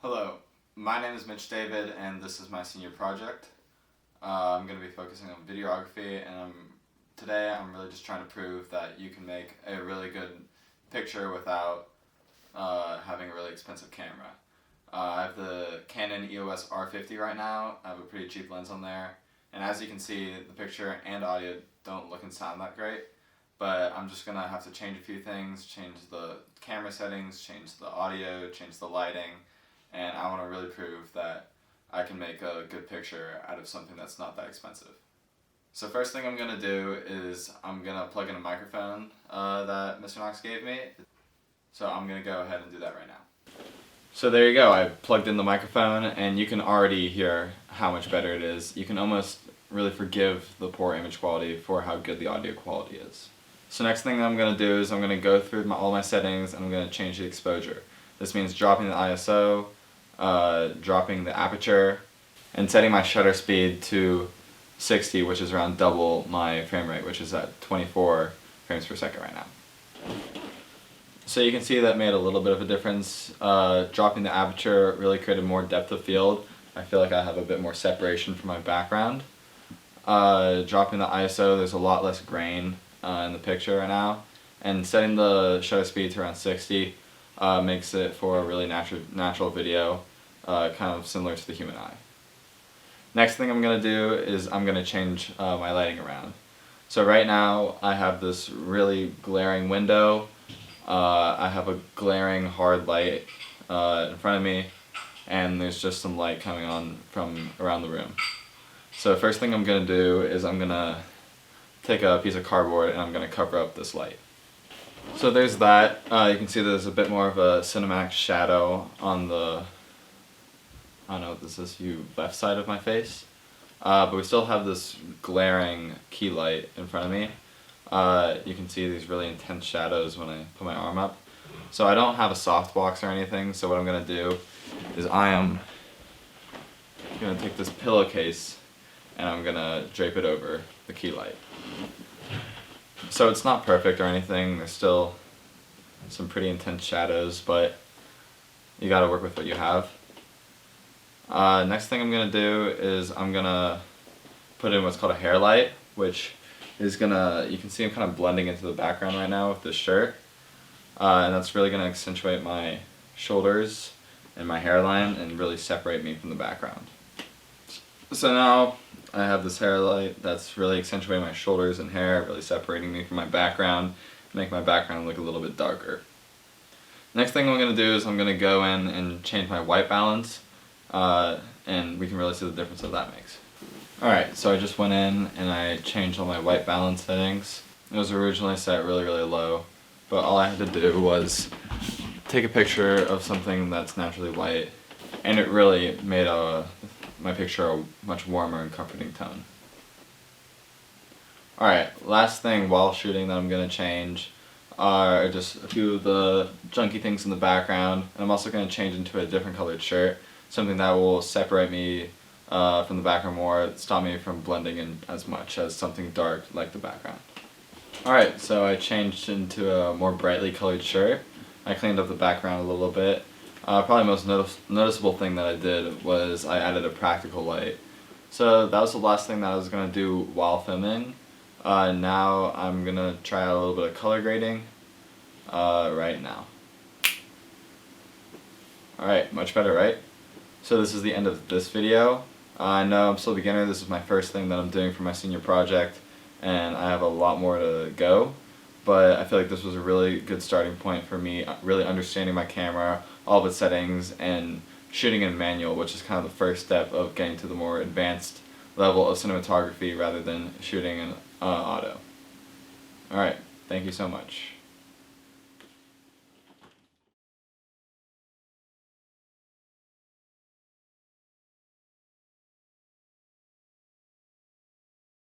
Hello, my name is Mitch David and this is my senior project. I'm going to be focusing on videography and today I'm really just trying to prove that you can make a really good picture without having a really expensive camera. I have the Canon EOS R50 right now. I have a pretty cheap lens on there, and as you can see, the picture and audio don't look and sound that great, but I'm just going to have to change a few things, change the camera settings, change the audio, change the lighting, and I want to really prove that I can make a good picture out of something that's not that expensive. So first thing I'm going to do is I'm going to plug in a microphone that Mr. Knox gave me. So I'm going to go ahead and do that right now. So there you go, I plugged in the microphone and you can already hear how much better it is. You can almost really forgive the poor image quality for how good the audio quality is. So next thing I'm going to do is I'm going to go through all my settings and I'm going to change the exposure. This means dropping the ISO, dropping the aperture, and setting my shutter speed to 60, which is around double my frame rate, which is at 24 frames per second right now. So you can see that made a little bit of a difference. Dropping the aperture really created more depth of field. I feel like I have a bit more separation from my background. Dropping the ISO, there's a lot less grain in the picture right now. And setting the shutter speed to around 60 makes it for a really natural video, kind of similar to the human eye. Next thing I'm going to do is I'm going to change my lighting around. So right now I have this really glaring window. I have a glaring hard light in front of me, and there's just some light coming on from around the room. So first thing I'm going to do is I'm going to take a piece of cardboard and I'm going to cover up this light. So there's that. You can see there's a bit more of a cinematic shadow on the, I don't know what this is, left side of my face. But we still have this glaring key light in front of me. You can see these really intense shadows when I put my arm up. So I don't have a softbox or anything, so what I'm going to do is I am going to take this pillowcase and I'm going to drape it over the key light. So it's not perfect or anything, there's still some pretty intense shadows, but you gotta work with what you have. Next thing I'm gonna do is I'm gonna put in what's called a hair light, which is gonna, you can see I'm kind of blending into the background right now with this shirt. And that's really gonna accentuate my shoulders and my hairline and really separate me from the background. So now I have this hair light that's really accentuating my shoulders and hair, really separating me from my background, make my background look a little bit darker. Next thing I'm going to do is I'm going to go in and change my white balance, and we can really see the difference that makes. Alright, so I just went in and I changed all my white balance settings. It was originally set really low, but all I had to do was take a picture of something that's naturally white, and it really made my picture a much warmer and comforting tone. Alright, last thing while shooting that I'm going to change are just a few of the junky things in the background, and I'm also going to change into a different colored shirt, something that will separate me from the background more, stop me from blending in as much as something dark like the background. Alright, so I changed into a more brightly colored shirt. I cleaned up the background a little bit. Probably the most noticeable thing that I did was I added a practical light. So that was the last thing that I was going to do while filming. Now I'm going to try out a little bit of color grading right now. Alright, much better, right? So this is the end of this video. I know I'm still a beginner, this is my first thing that I'm doing for my senior project, and I have a lot more to go. But I feel like this was a really good starting point for me, really understanding my camera, all of its settings, and shooting in manual, which is kind of the first step of getting to the more advanced level of cinematography rather than shooting in auto. Alright, thank you so much.